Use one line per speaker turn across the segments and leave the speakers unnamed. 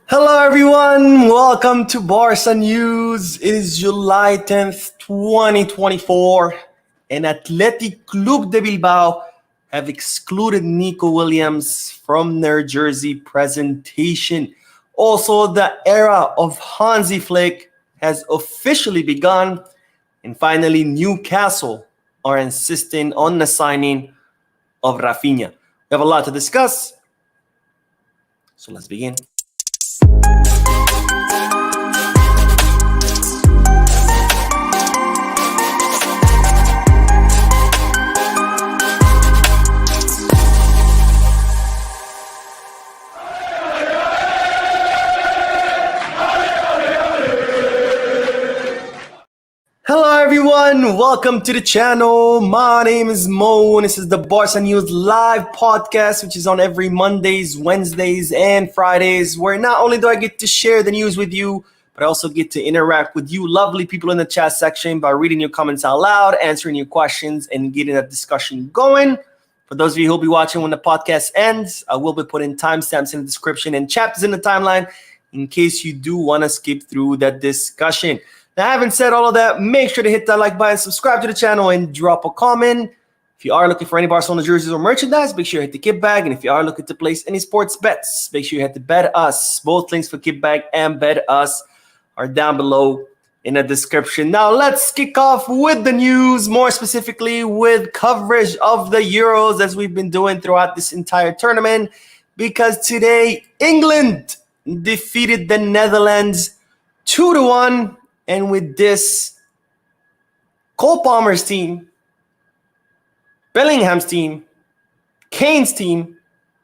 Hello, everyone. Welcome to Barca News. It is July 10th, 2024, and Athletic Club de Bilbao have excluded Nico Williams from their jersey presentation. Also, the era of Hansi Flick has officially begun. And finally, Newcastle are insisting on the signing of Raphinha. We have a lot to discuss, so let's begin. Hello everyone, welcome to the channel. My name is Mo and this is the Barca News live podcast, which is on every Mondays, Wednesdays, and Fridays, where not only do I get to share the news with you, but I also get to interact with you lovely people in the chat section by reading your comments out loud, answering your questions, and getting that discussion going. For those of you who will be watching when the podcast ends, I will be putting timestamps in the description and chapters in the timeline in case you do want to skip through that discussion. Now, having said all of that, make sure to hit that like button, subscribe to the channel, and drop a comment. If you are looking for any Barcelona jerseys or merchandise, make sure you hit the Kit Bag. And if you are looking to place any sports bets, make sure you hit the Bet Us. Both links for Kit Bag and Bet Us are down below in the description. Now, let's kick off with the news, more specifically with coverage of the Euros, as we've been doing throughout this entire tournament, because today, England defeated the Netherlands 2-1. And with this, Cole Palmer's team, Bellingham's team, Kane's team,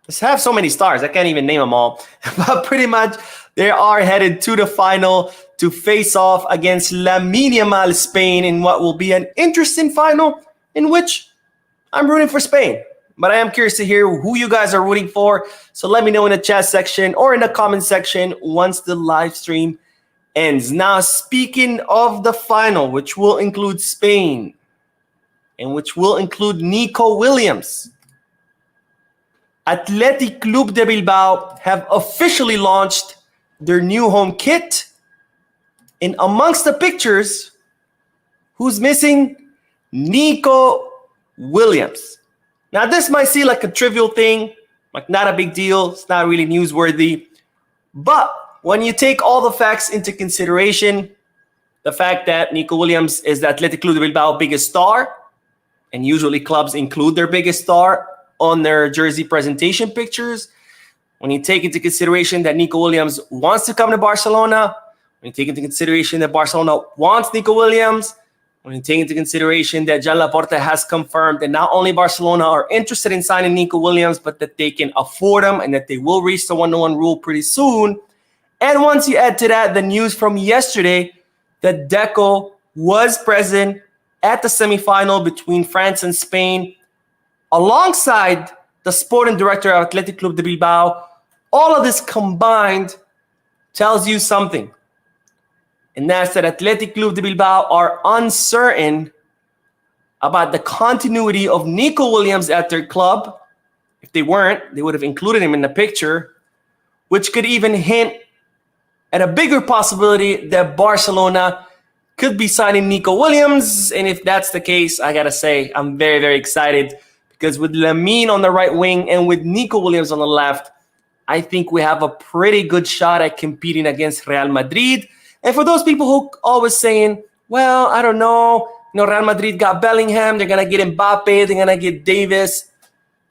just have so many stars, I can't even name them all. But pretty much, they are headed to the final to face off against Lamine Yamal Spain in what will be an interesting final in which I'm rooting for Spain. But I am curious to hear who you guys are rooting for. So let me know in the chat section or in the comment section once the live stream ends. Now, speaking of the final, which will include Spain and which will include Nico Williams, Athletic Club de Bilbao have officially launched their new home kit. And amongst the pictures, who's missing? Nico Williams. Now, this might seem like a trivial thing, like not a big deal. It's not really newsworthy. But when you take all the facts into consideration, the fact that Nico Williams is the Athletic Club de Bilbao biggest star, and usually clubs include their biggest star on their jersey presentation pictures, when you take into consideration that Nico Williams wants to come to Barcelona, when you take into consideration that Barcelona wants Nico Williams, when you take into consideration that Joan Laporta has confirmed that not only Barcelona are interested in signing Nico Williams, but that they can afford him and that they will reach the 1-to-1 rule pretty soon. And once you add to that the news from yesterday that Deco was present at the semifinal between France and Spain, alongside the sporting director of Athletic Club de Bilbao, all of this combined tells you something. And that's that Athletic Club de Bilbao are uncertain about the continuity of Nico Williams at their club. If they weren't, they would have included him in the picture, which could even hint at a bigger possibility that Barcelona could be signing Nico Williams. And if that's the case, I got to say, I'm very, very excited because with Lamine on the right wing and with Nico Williams on the left, I think we have a pretty good shot at competing against Real Madrid. And for those people who always saying, well, I don't know, Real Madrid got Bellingham, they're going to get Mbappe, they're going to get Davis.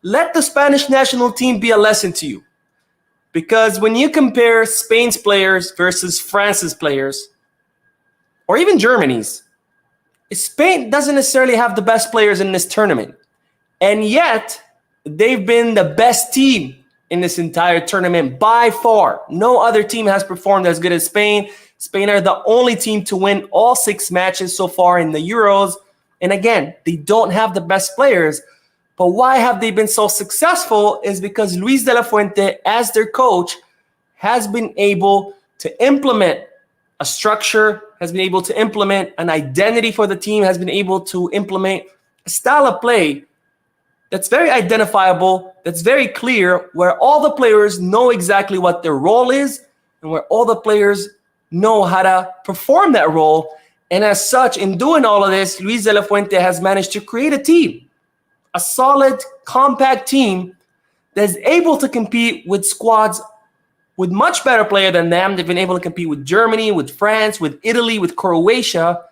Let the Spanish national team be a lesson to you. Because when you compare Spain's players versus France's players, or even Germany's, Spain doesn't necessarily have the best players in this tournament. And yet, they've been the best team in this entire tournament by far. No other team has performed as good as Spain. Spain are the only team to win all 6 matches so far in the Euros. And again, they don't have the best players. But why have they been so successful is because Luis de la Fuente, as their coach, has been able to implement a structure, has been able to implement an identity for the team, has been able to implement a style of play that's very identifiable, that's very clear, where all the players know exactly what their role is and where all the players know how to perform that role. And as such, in doing all of this, Luis de la Fuente has managed to create a team, a solid, compact team that's able to compete with squads with much better player than them. They've been able to compete with Germany, with France, with Italy, with Croatia,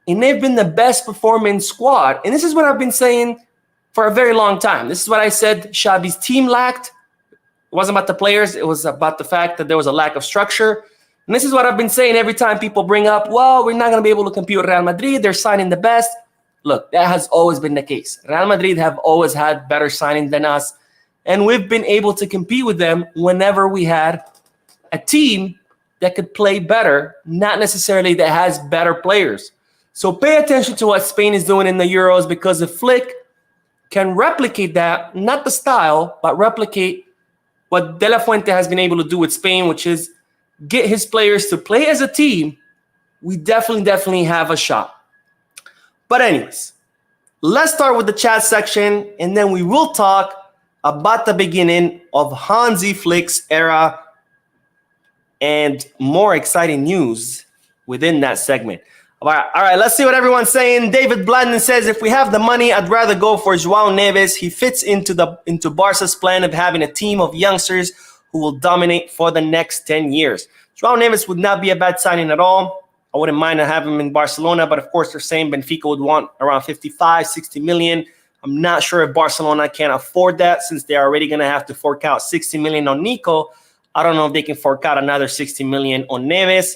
and they've been the best performing squad. And this is what I've been saying for a very long time. This is what I said Xavi's team lacked. It wasn't about the players. It was about the fact that there was a lack of structure. And this is what I've been saying every time people bring up, well, we're not going to be able to compete with Real Madrid. They're signing the best. Look, that has always been the case. Real Madrid have always had better signings than us. And we've been able to compete with them whenever we had a team that could play better, not necessarily that has better players. So pay attention to what Spain is doing in the Euros, because if Flick can replicate that, not the style, but replicate what De La Fuente has been able to do with Spain, which is get his players to play as a team, we definitely have a shot. But anyways, let's start with the chat section, and then we will talk about the beginning of Hansi Flick's era and more exciting news within that segment. All right, let's see what everyone's saying. David Blandon says, if we have the money, I'd rather go for Joao Neves. He fits into Barca's plan of having a team of youngsters who will dominate for the next 10 years. Joao Neves would not be a bad signing at all. I wouldn't mind to have him in Barcelona, but of course they're saying Benfica would want around 55, 60 million. I'm not sure if Barcelona can afford that, since they're already going to have to fork out 60 million on Nico. I don't know if they can fork out another 60 million on Neves.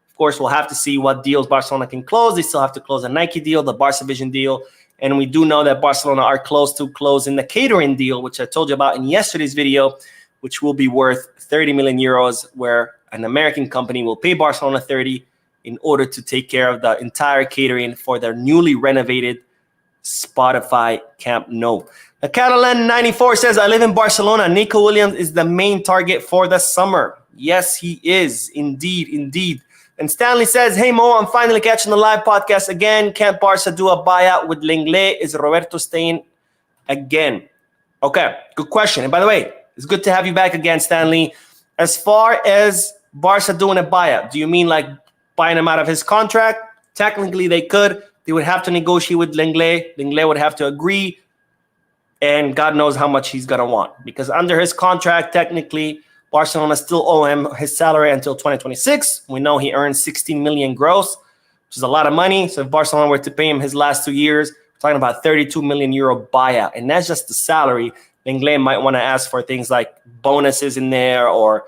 Of course, we'll have to see what deals Barcelona can close. They still have to close a Nike deal, the Barca Vision deal. And we do know that Barcelona are close to closing the catering deal, which I told you about in yesterday's video, which will be worth 30 million euros, where an American company will pay Barcelona 30 in order to take care of the entire catering for their newly renovated Spotify Camp Nou. The Catalan 94 says, I live in Barcelona. Nico Williams is the main target for the summer. Yes, he is. Indeed. And Stanley says, hey, Mo, I'm finally catching the live podcast again. Can't Barca do a buyout with Lenglet? Is Roberto staying again? Okay, good question. And by the way, it's good to have you back again, Stanley. As far as Barca doing a buyout, do you mean like buying him out of his contract? Technically, they could. They would have to negotiate with Lenglet. Lenglet would have to agree. And God knows how much he's going to want. Because under his contract, technically, Barcelona still owe him his salary until 2026. We know he earns 16 million gross, which is a lot of money. So if Barcelona were to pay him his last 2 years, we're talking about 32 million euro buyout. And that's just the salary. Lenglet might want to ask for things like bonuses in there or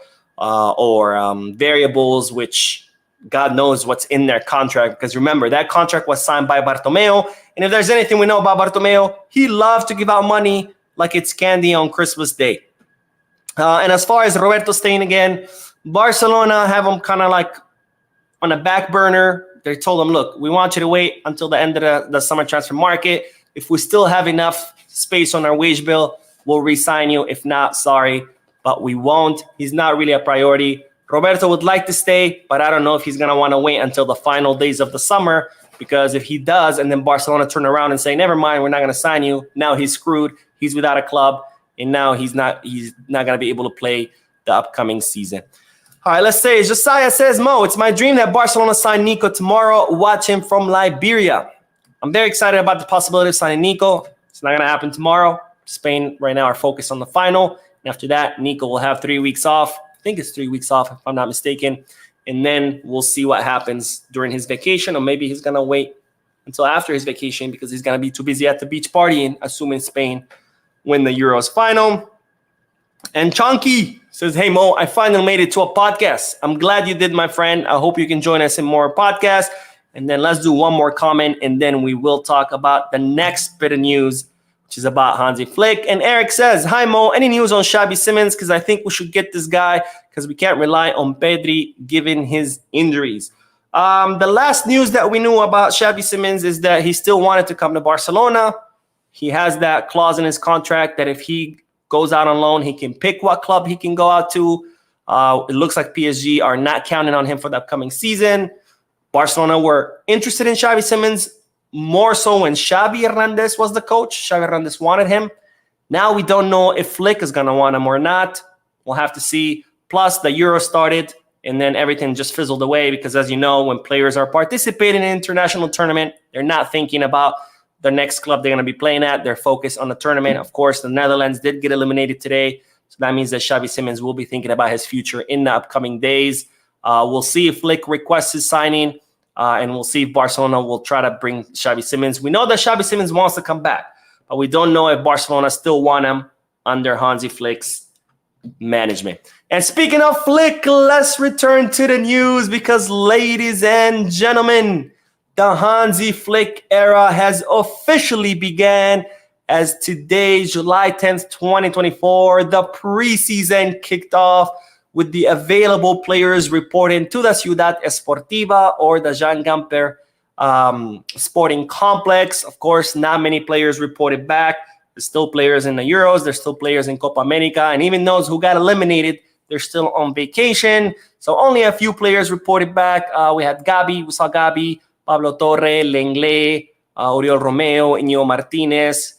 variables, which God knows what's in their contract. Because remember, that contract was signed by Bartomeu. And if there's anything we know about Bartomeu, he loves to give out money like it's candy on Christmas Day. And as far as Roberto staying again, Barcelona have him kind of like on a back burner. They told him, look, we want you to wait until the end of the summer transfer market. If we still have enough space on our wage bill, we'll re-sign you. If not, sorry, but we won't. He's not really a priority. Roberto would like to stay, but I don't know if he's going to want to wait until the final days of the summer, because if he does and then Barcelona turn around and say, never mind, we're not going to sign you, now he's screwed. He's without a club, and now he's not going to be able to play the upcoming season. All right, let's say Josiah says, Mo, it's my dream that Barcelona sign Nico tomorrow. Watch him from Liberia. I'm very excited about the possibility of signing Nico. It's not going to happen tomorrow. Spain right now are focused on the final. And after that, Nico will have 3 weeks off. I think it's 3 weeks off, if I'm not mistaken. And then we'll see what happens during his vacation, or maybe he's going to wait until after his vacation because he's going to be too busy at the beach partying, assuming Spain win the Euros final. And Chonky says, hey, Mo, I finally made it to a podcast. I'm glad you did, my friend. I hope you can join us in more podcasts. And then let's do one more comment, and then we will talk about the next bit of news, which is about Hansi Flick. And Eric says, hi, Mo, any news on Xavi Simons? Because I think we should get this guy because we can't rely on Pedri given his injuries. The last news that we knew about Xavi Simons is that he still wanted to come to Barcelona. He has that clause in his contract that if he goes out on loan, he can pick what club he can go out to. It looks like PSG are not counting on him for the upcoming season. Barcelona were interested in Xavi Simons more so when Xavi Hernandez was the coach. Xavi Hernandez wanted him. Now we don't know if Flick is going to want him or not. We'll have to see. Plus, the Euro started, and then everything just fizzled away because, as you know, when players are participating in an international tournament, they're not thinking about the next club they're going to be playing at. They're focused on the tournament. Of course, the Netherlands did get eliminated today, so that means that Xavi Simons will be thinking about his future in the upcoming days. We'll see if Flick requests his signing, and we'll see if Barcelona will try to bring Xavi Simons. We know that Xavi Simons wants to come back, but we don't know if Barcelona still want him under Hansi Flick's management. And speaking of Flick, let's return to the news because, ladies and gentlemen, the Hansi Flick era has officially began as today, July 10th, 2024, the preseason kicked off with the available players reporting to the Ciudad Esportiva or the Jean Gamper Sporting Complex. Of course, not many players reported back. There's still players in the Euros. There's still players in Copa America. And even those who got eliminated, they're still on vacation. So only a few players reported back. We had Gabi. We saw Gabi, Pablo Torre, Lenglet, Oriol Romeo, Iñigo Martinez,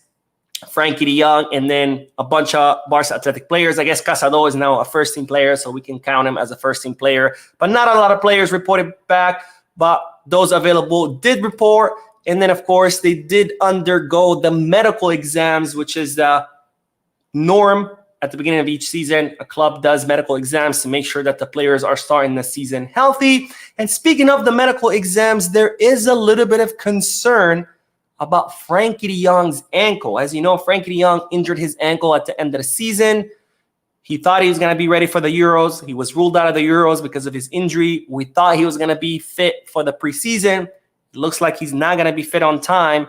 Frankie de Jong, and then a bunch of Barca Athletic players. I guess Casado is now a first-team player, so we can count him as a first-team player. But not a lot of players reported back, but those available did report. And then, of course, they did undergo the medical exams, which is the norm at the beginning of each season. A club does medical exams to make sure that the players are starting the season healthy. And speaking of the medical exams, there is a little bit of concern about Frankie de Jong's ankle. As you know, Frankie de Jong injured his ankle at the end of the season. He thought he was going to be ready for the Euros. He was ruled out of the Euros because of his injury. We thought he was going to be fit for the preseason. It looks like he's not going to be fit on time.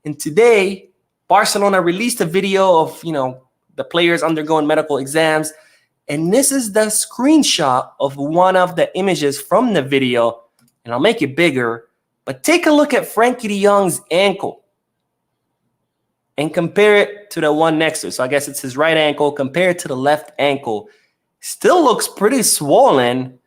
And today, Barcelona released a video of, the players undergoing medical exams. And this is the screenshot of one of the images from the video. And I'll make it bigger. But take a look at Frankie de Jong's ankle and compare it to the one next to it. So I guess it's his right ankle. Compare it to the left ankle. Still looks pretty swollen.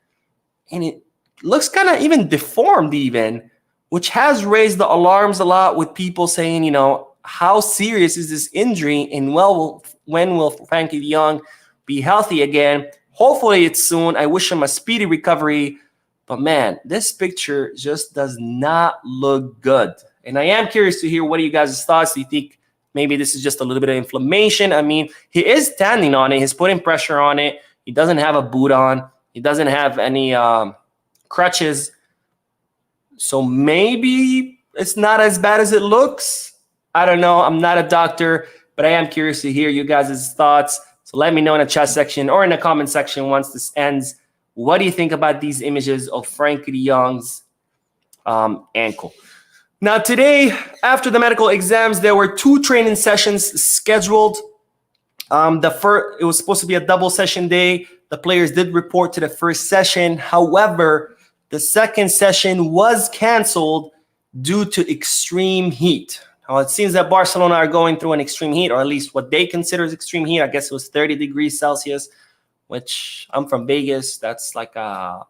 And it looks kind of even deformed even, which has raised the alarms a lot with people saying, how serious is this injury? And when will Frankie de Jong be healthy again? Hopefully it's soon. I wish him a speedy recovery. But man, this picture just does not look good. And I am curious to hear what are you guys' thoughts. Do you think maybe this is just a little bit of inflammation? I mean, he is standing on it. He's putting pressure on it. He doesn't have a boot on. He doesn't have any crutches. So maybe it's not as bad as it looks. I don't know. I'm not a doctor, but I am curious to hear you guys' thoughts. So let me know in the chat section or in the comment section once this ends. What do you think about these images of Frankie de Jong's ankle? Now, today, after the medical exams, there were 2 training sessions scheduled. It was supposed to be a double session day. The players did report to the first session. However, the second session was canceled due to extreme heat. Now, it seems that Barcelona are going through an extreme heat, or at least what they consider as extreme heat. I guess it was 30 degrees Celsius, which I'm from Vegas. That's like a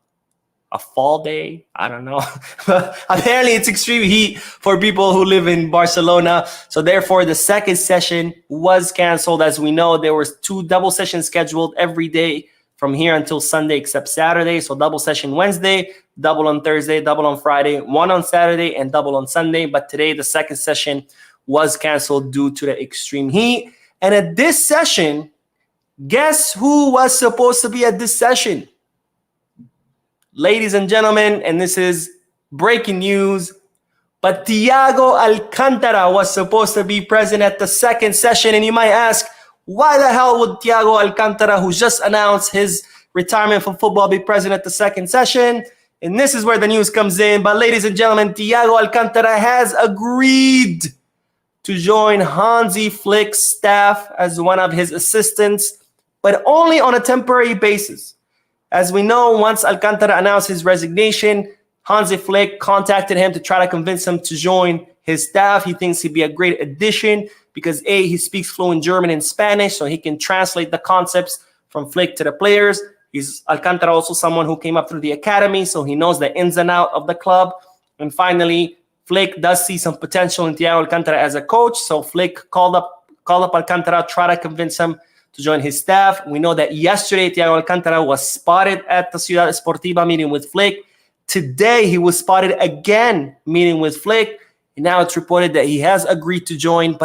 fall day. I don't know. Apparently, it's extreme heat for people who live in Barcelona. So therefore, the second session was canceled. As we know, there was 2 double sessions scheduled every day from here until Sunday except Saturday. So double session Wednesday, double on Thursday, double on Friday, 1 on Saturday, and double on Sunday. But today, the second session was canceled due to the extreme heat. And at this session, guess who was supposed to be at this session? Ladies and gentlemen, and this is breaking news, but Thiago Alcantara was supposed to be present at the second session. And you might ask, why the hell would Thiago Alcantara, who just announced his retirement from football, be present at the second session? And this is where the news comes in. But ladies and gentlemen, Thiago Alcantara has agreed to join Hansi Flick's staff as one of his assistants, but only on a temporary basis. As we know, once Alcantara announced his resignation, Hansi Flick contacted him to try to convince him to join his staff. He thinks he'd be a great addition because A, he speaks fluent German and Spanish, so he can translate the concepts from Flick to the players. He's Alcantara also someone who came up through the academy, so he knows the ins and out of the club. And finally, Flick does see some potential in Thiago Alcantara as a coach, so Flick called up Alcantara, try to convince him to join his staff. We know that yesterday Thiago Alcantara was spotted at the Ciudad Esportiva meeting with Flick. Today he was spotted again meeting with Flick. And now it's reported that he has agreed to join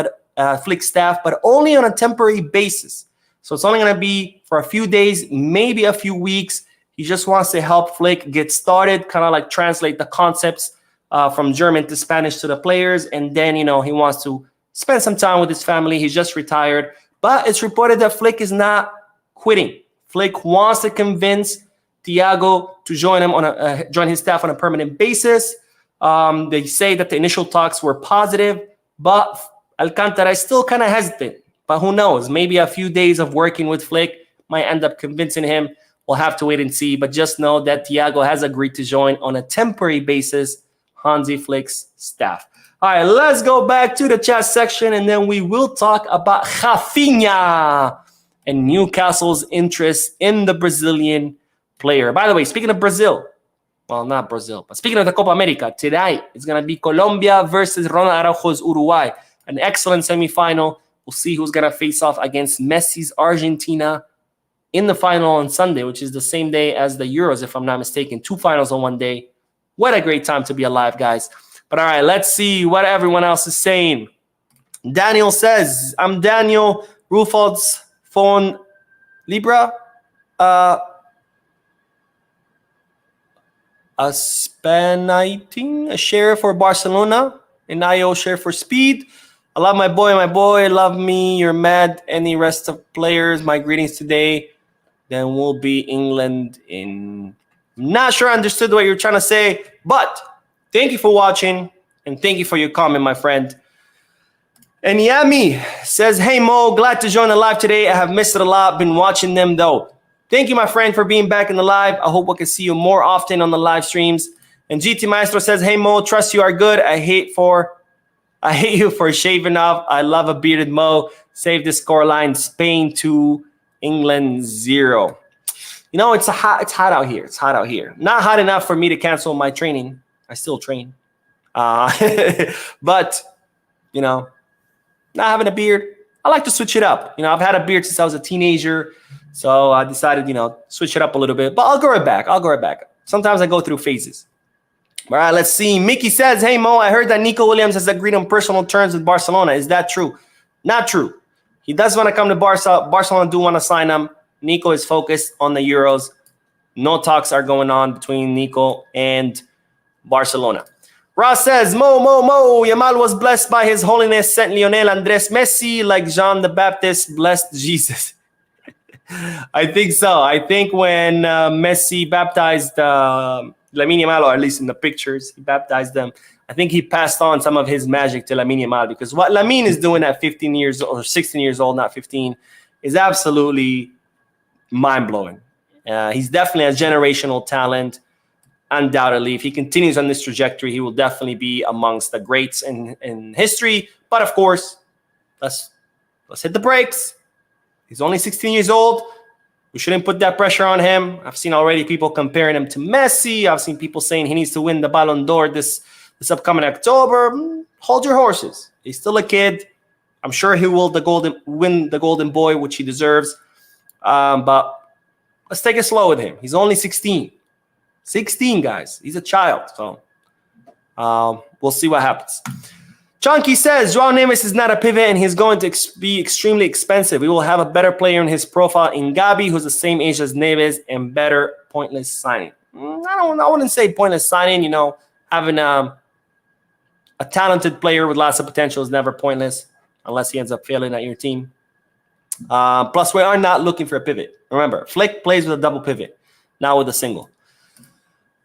Flick's staff, but only on a temporary basis. So it's only going to be for a few days, maybe a few weeks. He just wants to help Flick get started, kind of like translate the concepts from German to Spanish to the players. And then, he wants to spend some time with his family. He's just retired. But it's reported that Flick is not quitting. Flick wants to convince Thiago to join his staff on a permanent basis. They say that the initial talks were positive, but Alcantara is still kind of hesitant. But who knows? Maybe a few days of working with Flick might end up convincing him. We'll have to wait and see. But just know that Thiago has agreed to join on a temporary basis Hansi Flick's staff. All right, let's go back to the chat section, and then we will talk about Raphinha and Newcastle's interest in the Brazilian player. By the way, speaking of Brazil, well, not Brazil, but speaking of the Copa America, tonight it's going to be Colombia versus Ronald Araujo's Uruguay. An excellent semifinal. We'll see who's going to face off against Messi's Argentina in the final on Sunday, which is the same day as the Euros, if I'm not mistaken. 2 finals on one day. What a great time to be alive, guys. But all right, let's see what everyone else is saying. Daniel says, I'm Daniel Rufald's phone Libra. A Spaniting, a share for Barcelona, an IO share for Speed. I love my boy, love me, you're mad. Any rest of players, my greetings today. Then we'll be England in... I'm not sure I understood what you're trying to say, but thank you for watching, and thank you for your comment, my friend. And Yami says, hey, Mo, glad to join the live today. I have missed it a lot, been watching them, though. Thank you, my friend, for being back in the live. I hope we can see you more often on the live streams. And GT Maestro says, hey, Mo, trust you are good. I hate you for shaving off. I love a bearded Mo. Save the scoreline. Spain 2, England 0. It's hot out here. It's hot out here. Not hot enough for me to cancel my training. I still train. But, not having a beard, I like to switch it up. I've had a beard since I was a teenager. So I decided, switch it up a little bit. But I'll go right back. Sometimes I go through phases. All right, let's see. Mickey says, hey, Mo, I heard that Nico Williams has agreed on personal terms with Barcelona. Is that true? Not true. He does want to come to Barca. Barcelona do want to sign him. Nico is focused on the Euros. No talks are going on between Nico and Barcelona. Ross says, Mo, Yamal was blessed by His Holiness Saint Lionel Andres Messi like John the Baptist blessed Jesus. I think so. I think when Messi baptized Lamine Yamal, or at least in the pictures, he baptized them. I think he passed on some of his magic to Lamine Yamal, because what Lamine is doing at 15 years old, or 16 years old, not 15, is absolutely mind-blowing. He's definitely a generational talent, undoubtedly. If he continues on this trajectory, he will definitely be amongst the greats in history. But of course, let's hit the brakes. He's only 16 years old. We shouldn't put that pressure on him. I've seen already people comparing him to Messi. I've seen people saying he needs to win the Ballon d'Or this upcoming October. Hold your horses. He's still a kid. I'm sure he will win the Golden Boy, which he deserves. But let's take it slow with him. He's only 16. 16, guys. He's a child. So we'll see what happens. Chunky says, Joao Neves is not a pivot, and he's going to be extremely expensive. We will have a better player in his profile in Gabi, who's the same age as Neves, and better pointless signing. I wouldn't say pointless signing. Having a talented player with lots of potential is never pointless, unless he ends up failing at your team. Plus, we are not looking for a pivot. Remember, Flick plays with a double pivot, not with a single.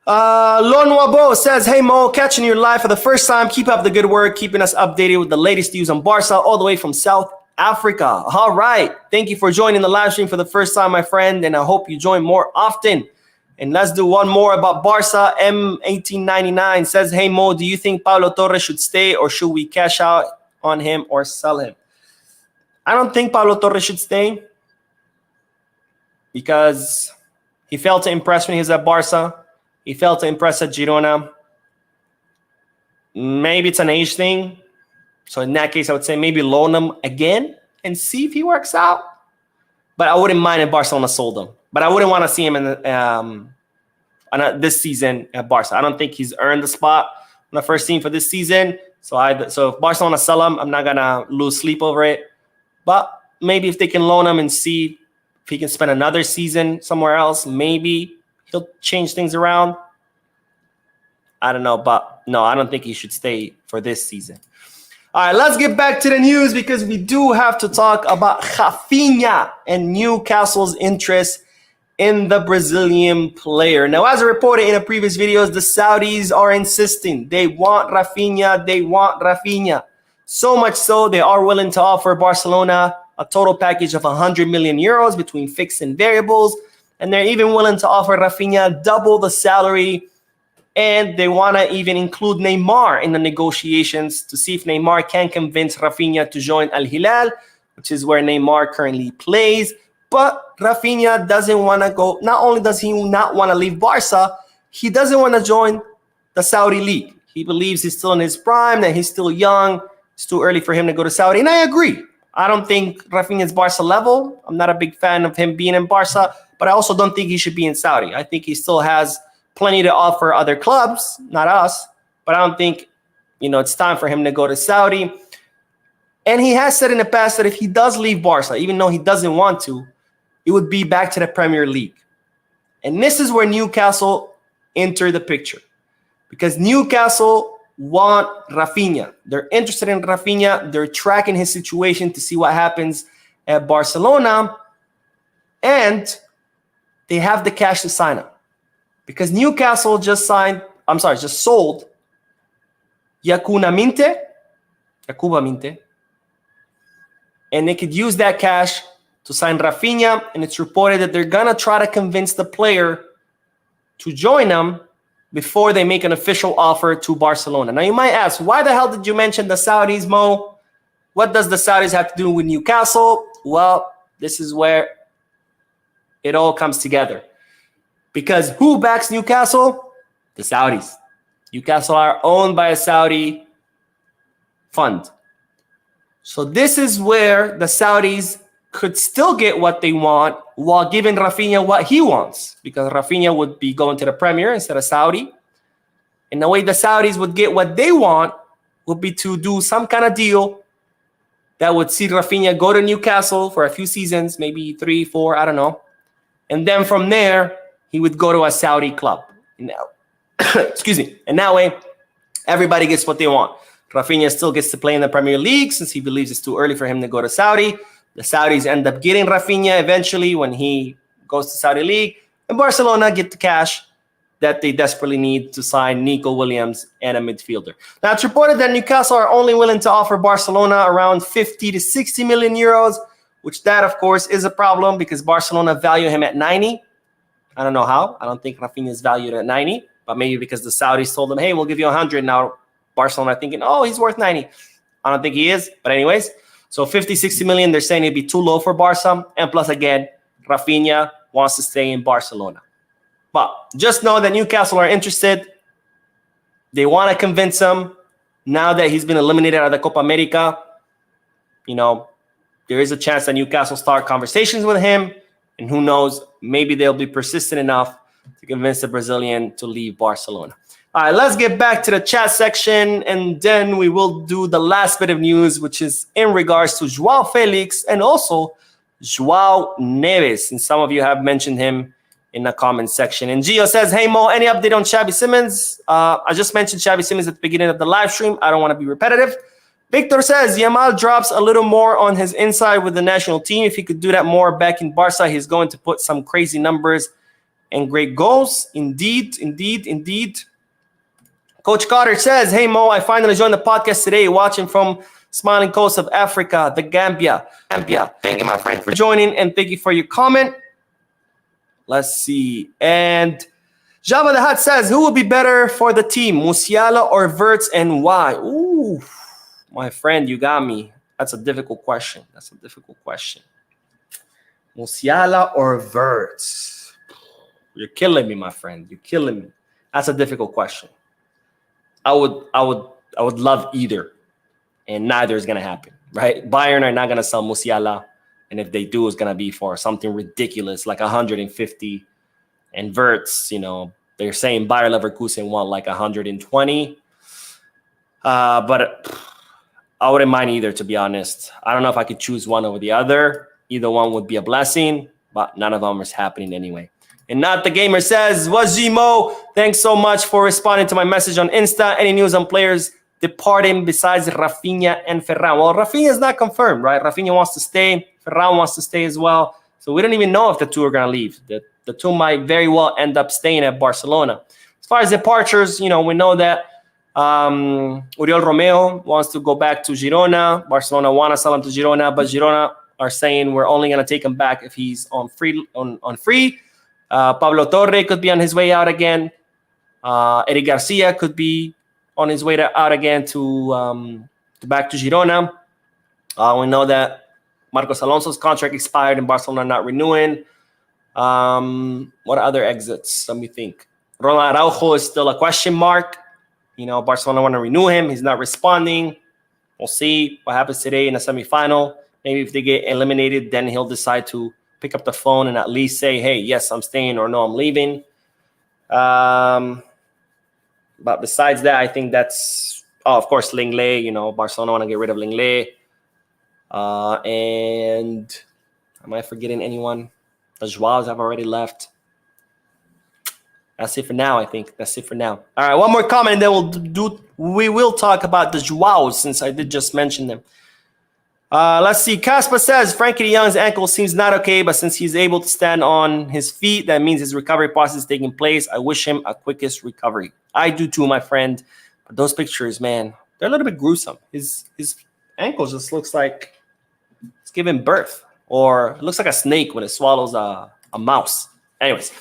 Lon Wabo says, hey, Mo, catching you live for the first time. Keep up the good work, keeping us updated with the latest news on Barca, all the way from South Africa. All right. Thank you for joining the live stream for the first time, my friend, and I hope you join more often. And let's do one more about Barca. M1899 says, hey, Mo, do you think Pablo Torres should stay, or should we cash out on him or sell him? I don't think Pablo Torres should stay, because he failed to impress when he was at Barca. He failed to impress at Girona. maybe it's an age thing. So in that case, I would say maybe loan him again and see if he works out. But I wouldn't mind if Barcelona sold him. But I wouldn't want to see him in this season at Barca. I don't think he's earned the spot on the first team for this season. So if Barcelona sell him, I'm not gonna lose sleep over it. But maybe if they can loan him and see if he can spend another season somewhere else, maybe he'll change things around. I don't know, but no, I don't think he should stay for this season. All right, let's get back to the news because we do have to talk about Raphinha and Newcastle's interest in the Brazilian player. Now, as I reported in the previous videos, the Saudis are insisting. They want Raphinha. They want Raphinha. So much so, they are willing to offer Barcelona a total package of 100 million euros between fixed and variables. And they're even willing to offer Raphinha double the salary. And they want to even include Neymar in the negotiations to see if Neymar can convince Raphinha to join Al Hilal, which is where Neymar currently plays. But Raphinha doesn't want to go. Not only does he not want to leave Barca, he doesn't want to join the Saudi league. He believes he's still in his prime, that he's still young. It's too early for him to go to Saudi. And I agree. I don't think Raphinha's Barca level. I'm not a big fan of him being in Barca, but I also don't think he should be in Saudi. I think he still has plenty to offer other clubs, not us. But I don't think, it's time for him to go to Saudi. And he has said in the past that if he does leave Barca, even though he doesn't want to, it would be back to the Premier League. And this is where Newcastle enter the picture. Because Newcastle want Raphinha. They're interested in Raphinha. They're tracking his situation to see what happens at Barcelona. And they have the cash to sign him. Because Newcastle just sold Yakuba Minte. And they could use that cash to sign Raphinha, and it's reported that they're going to try to convince the player to join them before they make an official offer to Barcelona. Now, you might ask, why the hell did you mention the Saudis, Mo? What does the Saudis have to do with Newcastle? Well, this is where it all comes together. Because who backs Newcastle? The Saudis. Newcastle are owned by a Saudi fund. So this is where the Saudis could still get what they want while giving Raphinha what he wants, because Raphinha would be going to the Premier instead of Saudi. And the way the Saudis would get what they want would be to do some kind of deal that would see Raphinha go to Newcastle for a few seasons, maybe 3, 4, I don't know. And then from there, he would go to a Saudi club. Now, excuse me. And that way, everybody gets what they want. Raphinha still gets to play in the Premier League since he believes it's too early for him to go to Saudi. The Saudis end up getting Raphinha eventually when he goes to Saudi League. And Barcelona get the cash that they desperately need to sign Nico Williams and a midfielder. Now, it's reported that Newcastle are only willing to offer Barcelona around 50 to 60 million euros, which that, of course, is a problem because Barcelona value him at 90. I don't know how. I don't think Raphinha is valued at 90, but maybe because the Saudis told them, hey, we'll give you 100. Now, Barcelona are thinking, oh, he's worth 90. I don't think he is. But anyways, so 50, 60 million, they're saying it'd be too low for Barca. And plus, again, Raphinha wants to stay in Barcelona. But just know that Newcastle are interested. They want to convince him. Now that he's been eliminated out of the Copa America, there is a chance that Newcastle start conversations with him. And who knows, maybe they'll be persistent enough to convince the Brazilian to leave Barcelona. All right, let's get back to the chat section, and then we will do the last bit of news, which is in regards to Joao Felix and also Joao Neves. And some of you have mentioned him in the comment section. And Gio says, hey, Mo, any update on Xavi Simons? I just mentioned Xavi Simons at the beginning of the live stream. I don't want to be repetitive. Victor says, Yamal drops a little more on his inside with the national team. If he could do that more back in Barca, he's going to put some crazy numbers and great goals. Indeed. Coach Carter says, hey, Mo, I finally joined the podcast today, watching from smiling coast of Africa, the Gambia. Thank you, my friend, for joining, and thank you for your comment. Let's see. And Java the Hut says, who will be better for the team, Musiala or Wirtz, and why? Ooh, my friend, you got me. That's a difficult question. Musiala or Wirtz? You're killing me, my friend. You're killing me. That's a difficult question. I would I would love either, and neither is going to happen, right? Bayern are not going to sell Musiala, and if they do, it's going to be for something ridiculous like 150. And Wirtz, they're saying Bayer Leverkusen want like 120. But I wouldn't mind either, to be honest. I don't know if I could choose one over the other. Either one would be a blessing, but none of them is happening anyway. And Not the Gamer says, Wazimo, thanks so much for responding to my message on Insta. Any news on players departing besides Raphinha and Ferran? Well, Raphinha is not confirmed, right? Raphinha wants to stay. Ferran wants to stay as well. So we don't even know if the two are going to leave. The two might very well end up staying at Barcelona. As far as departures, we know that Oriol Romeo wants to go back to Girona. Barcelona want to sell him to Girona, but Girona are saying we're only going to take him back if he's on free. Pablo Torre could be on his way out again. Eric Garcia could be on his way out again to back to Girona. We know that Marcos Alonso's contract expired and Barcelona not renewing. What other exits? Let me think. Ronald Araujo is still a question mark. Barcelona want to renew him. He's not responding. We'll see what happens today in the semifinal. Maybe if they get eliminated, then he'll decide to pick up the phone and at least say, hey, yes, I'm staying, or no, I'm leaving. But besides that, I think that's, of course, Lenglet. Barcelona want to get rid of Lenglet. And am I forgetting anyone? The Joaos have already left. That's it for now, I think. That's it for now. All right, one more comment, and then we will talk about the Joaos, since I did just mention them. Let's see. Casper says, Frankie de Jong's ankle seems not okay, but since he's able to stand on his feet, that means his recovery process is taking place. I wish him a quickest recovery. I do too, my friend. But those pictures, man, they're a little bit gruesome. His ankle just looks like it's giving birth. Or it looks like a snake when it swallows a mouse. Anyways,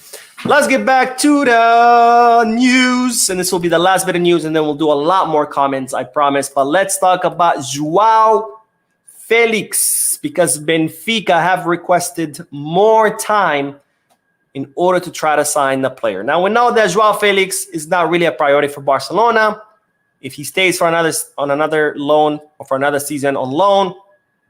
let's get back to the news. And this will be the last bit of news, and then we'll do a lot more comments, I promise. But let's talk about Joao Felix, because Benfica have requested more time in order to try to sign the player. Now, we know that Joao Felix is not really a priority for Barcelona. If he stays on another loan or for another season on loan,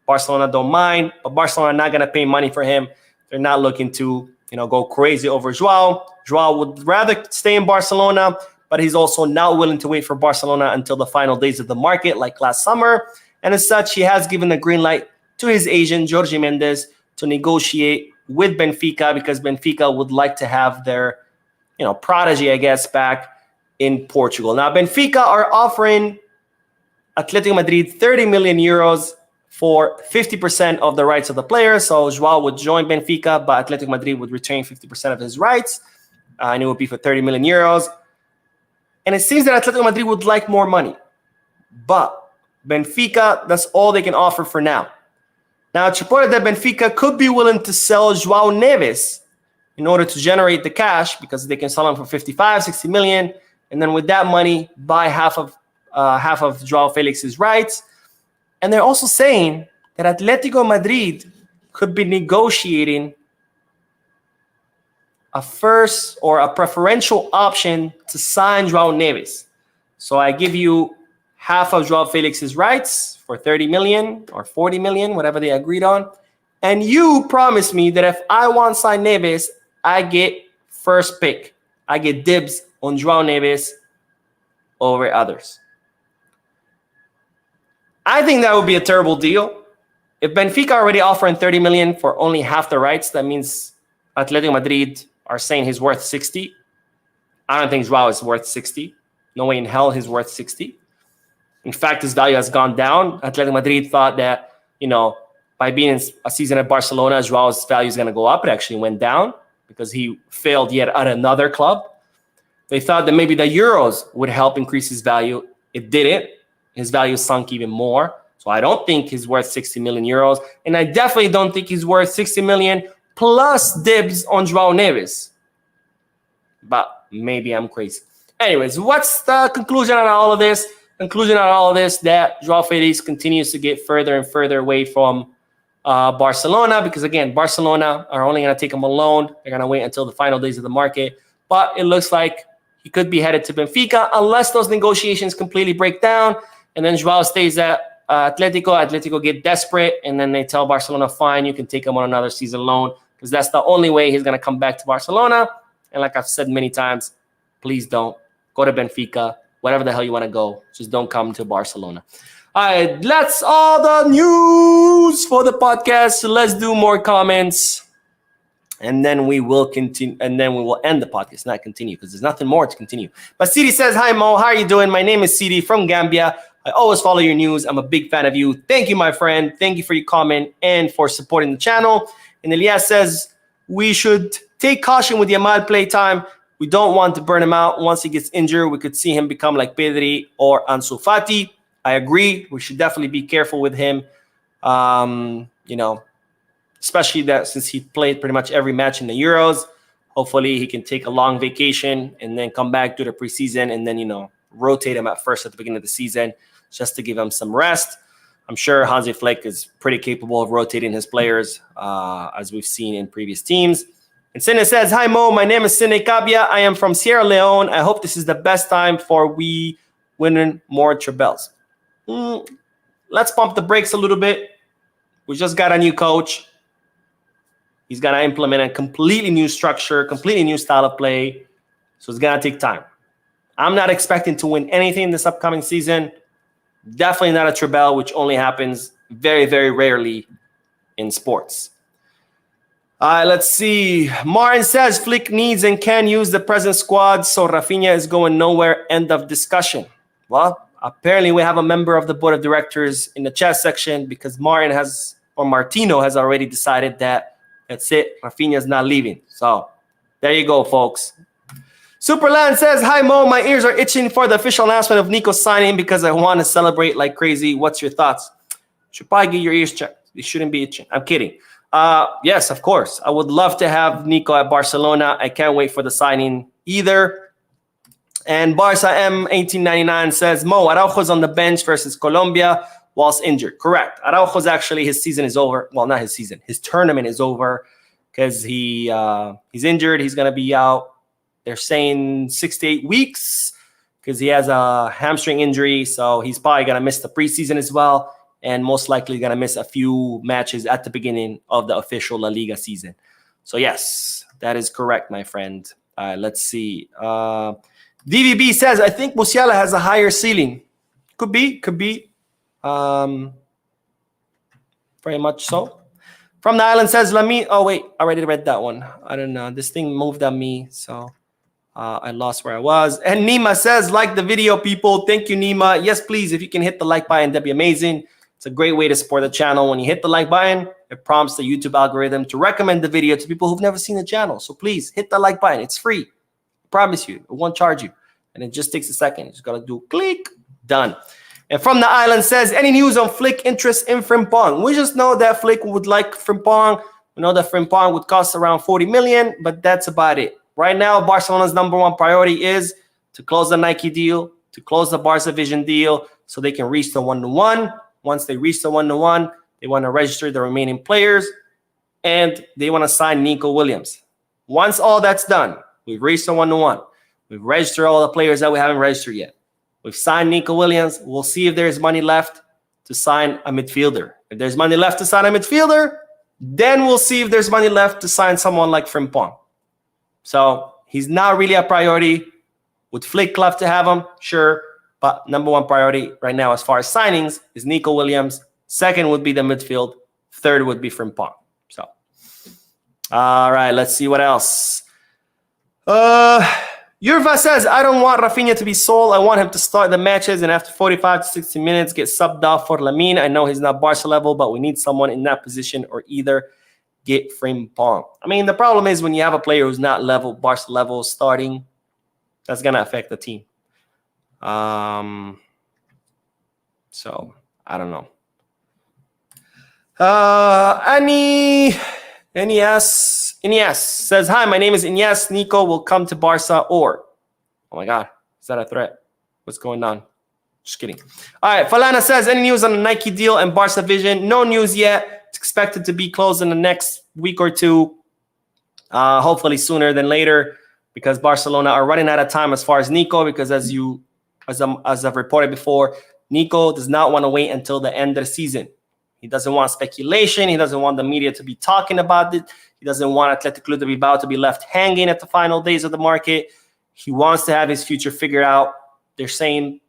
Barcelona don't mind, but Barcelona are not going to pay money for him. They're not looking to, go crazy over Joao. Joao would rather stay in Barcelona, but he's also not willing to wait for Barcelona until the final days of the market, like last summer. And as such, he has given the green light to his agent, Jorge Mendes, to negotiate with Benfica, because Benfica would like to have their, prodigy, I guess, back in Portugal. Now, Benfica are offering Atletico Madrid 30 million euros for 50% of the rights of the player. So Joao would join Benfica, but Atletico Madrid would retain 50% of his rights. And it would be for 30 million euros. And it seems that Atletico Madrid would like more money. But Benfica, that's all they can offer for now. Now, it's reported that Benfica could be willing to sell Joao Neves in order to generate the cash, because they can sell him for 55, 60 million. And then with that money, buy half of Joao Felix's rights. And they're also saying that Atletico Madrid could be negotiating a first or a preferential option to sign Joao Neves. So I give you half of Joao Felix's rights for 30 million or 40 million, whatever they agreed on. And you promise me that if I want to sign Neves, I get first pick. I get dibs on Joao Neves over others. I think that would be a terrible deal. If Benfica are already offering 30 million for only half the rights, that means Atletico Madrid are saying he's worth 60. I don't think Joao is worth 60. No way in hell he's worth 60. In fact, his value has gone down. Atletico Madrid thought that, by being in a season at Barcelona, Joao's value is going to go up. It actually went down because he failed yet at another club. They thought that maybe the Euros would help increase his value. It didn't. His value sunk even more. So I don't think he's worth 60 million euros. And I definitely don't think he's worth 60 million plus dibs on Joao Neves. But maybe I'm crazy. Anyways, what's the conclusion on all of this? Conclusion on all of this, that Joao Felix continues to get further and further away from Barcelona, because, again, Barcelona are only going to take him on loan. They're going to wait until the final days of the market. But it looks like he could be headed to Benfica unless those negotiations completely break down. And then Joao stays at Atletico. Atletico get desperate, and then they tell Barcelona, fine, you can take him on another season loan, because that's the only way he's going to come back to Barcelona. And like I've said many times, please don't. Go to Benfica, whatever the hell you want to go. Just don't come to Barcelona. All right, that's all the news for the podcast. So let's do more comments, and then we will continue. And then we will end the podcast, not continue, because there's nothing more to continue. But CD says, "Hi Mo, how are you doing? My name is CD from Gambia. I always follow your news. I'm a big fan of you. Thank you, my friend. Thank you for your comment and for supporting the channel." And Elias says, "We should take caution with Yamal play time. We don't want to burn him out. Once he gets injured, we could see him become like Pedri or Ansu Fati." I agree. We should definitely be careful with him. Especially that since he played pretty much every match in the Euros. Hopefully he can take a long vacation and then come back to the preseason and then, rotate him at first at the beginning of the season just to give him some rest. I'm sure Hansi Flick is pretty capable of rotating his players, as we've seen in previous teams. And Sine says, "Hi Mo, my name is Sine Kabia. I am from Sierra Leone. I hope this is the best time for we winning more trebles." Let's pump the brakes a little bit. We just got a new coach. He's going to implement a completely new structure, completely new style of play. So it's going to take time. I'm not expecting to win anything this upcoming season. Definitely not a treble, which only happens very, very rarely in sports. Let's see. Martin says, "Flick needs and can use the present squad, so Raphinha is going nowhere. End of discussion." Well, apparently we have a member of the board of directors in the chat section, because Martino has already decided that that's it. Raphinha is not leaving. So there you go, folks. Superland says, "Hi Mo, my ears are itching for the official announcement of Nico signing because I want to celebrate like crazy. What's your thoughts?" Should probably get your ears checked. They shouldn't be itching. I'm kidding. Yes, of course. I would love to have Nico at Barcelona. I can't wait for the signing either. And Barca M1899 says, "Mo, Araujo's on the bench versus Colombia whilst injured." Correct. Araujo's actually, his season is over. Well, not his season. His tournament is over because he's injured. He's going to be out. They're saying 6 to 8 weeks because he has a hamstring injury. So he's probably going to miss the preseason as well. And most likely going to miss a few matches at the beginning of the official La Liga season. So yes, that is correct, my friend. Let's see. DVB says, "I think Musiala has a higher ceiling." Could be. Very much so. From the island says, "Lamine." Oh, wait. I already read that one. I don't know. This thing moved on me, so I lost where I was. And Nima says, "Like the video, people." Thank you, Nima. Yes, please. If you can hit the like button, that'd be amazing. It's a great way to support the channel. When you hit the like button, it prompts the YouTube algorithm to recommend the video to people who've never seen the channel. So please hit the like button. It's free. I promise you. It won't charge you. And it just takes a second. You just got to do click. Done. And From the Island says, "Any news on Flick interest in Frimpong?" We just know that Flick would like Frimpong. We know that Frimpong would cost around 40 million, but that's about it. Right now, Barcelona's number one priority is to close the Nike deal, to close the Barca Vision deal so they can reach the 1-to-1. Once they reach the 1-to-1, they want to register the remaining players and they want to sign Nico Williams. Once all that's done, we've reached the 1-to-1. We've registered all the players that we haven't registered yet. We've signed Nico Williams. We'll see if there's money left to sign a midfielder. If there's money left to sign a midfielder, then we'll see if there's money left to sign someone like Frimpong. So he's not really a priority. Would Flick love to have him? Sure. But number one priority right now as far as signings is Nico Williams. Second would be the midfield. Third would be Frimpong. So, all right, let's see what else. Yurva says, "I don't want Raphinha to be sold. I want him to start the matches and after 45 to 60 minutes get subbed off for Lamine. I know he's not Barca level, but we need someone in that position or either get Frimpong." I mean, the problem is when you have a player who's not Barca level starting, that's going to affect the team. So, I don't know. Inias says, "Hi, my name is Inias. Nico will come to Barca or..." Oh my God, is that a threat? What's going on? Just kidding. All right, Falana says, "Any news on the Nike deal and Barca Vision?" No news yet. It's expected to be closed in the next week or two. Hopefully sooner than later. because Barcelona are running out of time as far as Nico, because as I've reported before, Nico does not want to wait until the end of the season. He doesn't want speculation. He doesn't want the media to be talking about it. He doesn't want Athletic Club to be left hanging at the final days of the market. He wants to have his future figured out. They're saying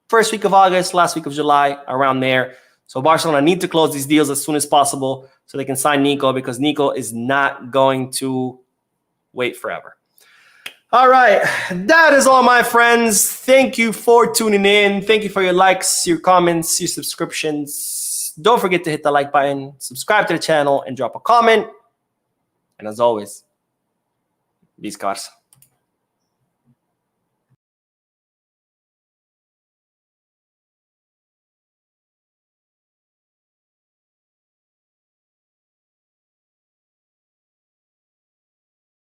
first week of August, last week of July, around there. So Barcelona need to close these deals as soon as possible so they can sign Nico, because Nico is not going to wait forever. All right, that is all, my friends. Thank you for tuning in. Thank you for your likes, your comments, your subscriptions. Don't forget to hit the like button, subscribe to the channel, and drop a comment. And as always, Visca Barça.